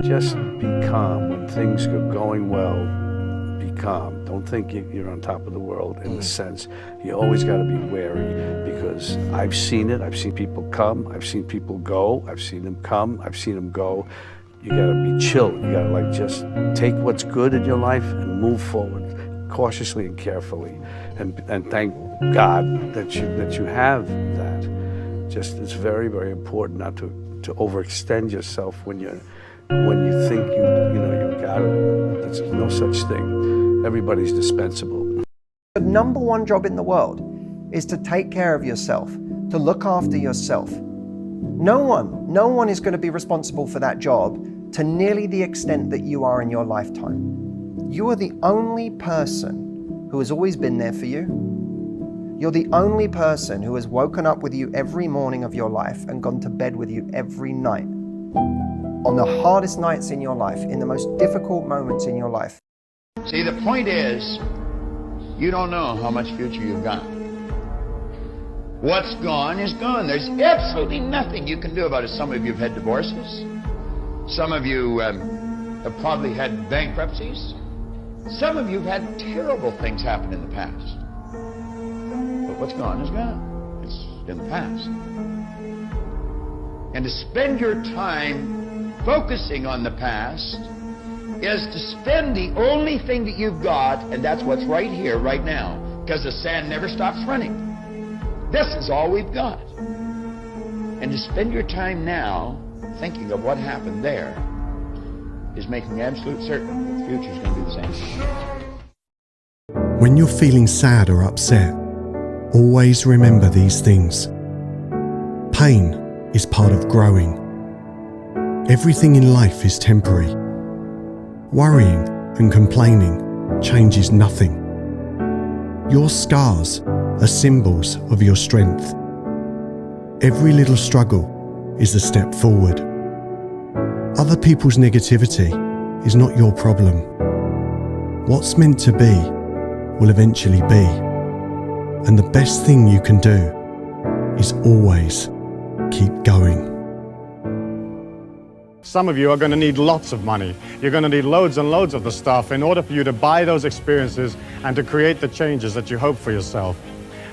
just be calm when things are going well. Be calm. Don't think you're on top of the world in the sense. You always got to be wary, because I've seen it. I've seen people come. I've seen people go. I've seen them come. I've seen them go. You got to be chill. You got to like just take what's good in your life and move forward cautiously and carefully, and thank God that you have that. Just it's very, very important not to overextend yourself when you think you got it. There's no such thing. Everybody's dispensable. The number one job in the world is to take care of yourself, to look after yourself. No one is going to be responsible for that job to nearly the extent that you are in your lifetime. You are the only person who has always been there for you. You're the only person who has woken up with you every morning of your life and gone to bed with you every night. On the hardest nights in your life, in the most difficult moments in your life. See, the point is, you don't know how much future you've got. What's gone is gone. There's absolutely nothing you can do about it. Some of you have had divorces. Some of you have probably had bankruptcies. Some of you have had terrible things happen in the past. But what's gone is gone. It's in the past. And to spend your time focusing on the past is to spend the only thing that you've got, and that's what's right here, right now, because the sand never stops running. This is all we've got. And to spend your time now thinking of what happened there is making absolute certain that the future is going to be the same. When you're feeling sad or upset, always remember these things. Pain is part of growing. Everything in life is temporary. Worrying and complaining changes nothing. Your scars are symbols of your strength. Every little struggle is a step forward. Other people's negativity is not your problem. What's meant to be will eventually be. And the best thing you can do is always keep going. Some of you are going to need lots of money. You're going to need loads and loads of the stuff in order for you to buy those experiences and to create the changes that you hope for yourself.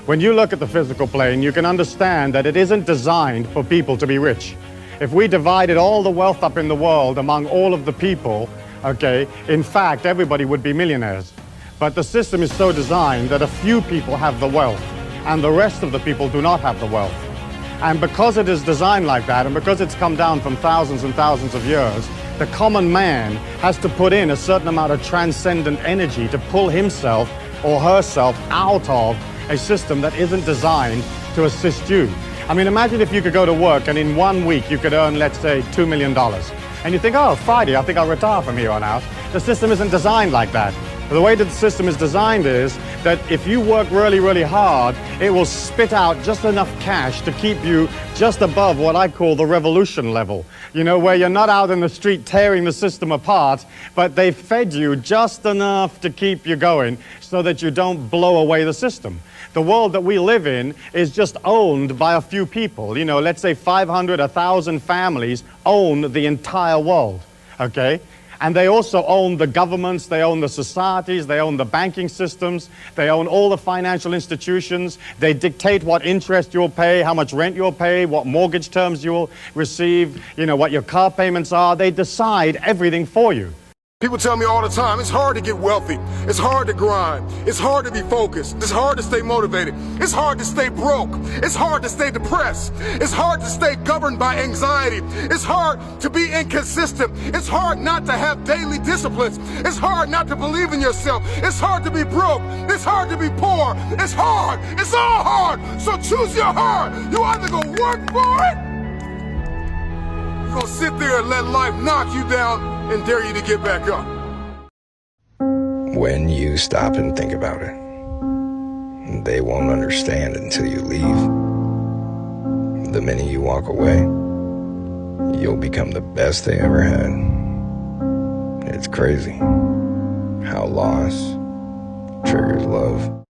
When you look at the physical plane, you can understand that it isn't designed for people to be rich. If we divided all the wealth up in the world among all of the people, okay, in fact, everybody would be millionaires. But the system is so designed that a few people have the wealth and the rest of the people do not have the wealth. And because it is designed like that, and because it's come down from thousands and thousands of years, the common man has to put in a certain amount of transcendent energy to pull himself or herself out of a system that isn't designed to assist you. I mean, imagine if you could go to work and in 1 week you could earn, let's say, $2 million. And you think, oh, Friday, I think I'll retire from here on out. The system isn't designed like that. The way that the system is designed is that if you work really, really hard, it will spit out just enough cash to keep you just above what I call the revolution level. You know, where you're not out in the street tearing the system apart, but they've fed you just enough to keep you going so that you don't blow away the system. The world that we live in is just owned by a few people. You know, let's say 500, 1,000 families own the entire world, okay? And they also own the governments, they own the societies, they own the banking systems, they own all the financial institutions. They dictate what interest you'll pay, how much rent you'll pay, what mortgage terms you'll receive, you know, what your car payments are. They decide everything for you. People tell me all the time, it's hard to get wealthy. It's hard to grind. It's hard to be focused. It's hard to stay motivated. It's hard to stay broke. It's hard to stay depressed. It's hard to stay governed by anxiety. It's hard to be inconsistent. It's hard not to have daily disciplines. It's hard not to believe in yourself. It's hard to be broke. It's hard to be poor. It's hard. It's all hard. So choose your hard. You either go work for it, you're gonna sit there and let life knock you down and dare you to get back up. When you stop and think about it, they won't understand until you leave. The minute you walk away, you'll become the best they ever had. It's crazy how loss triggers love.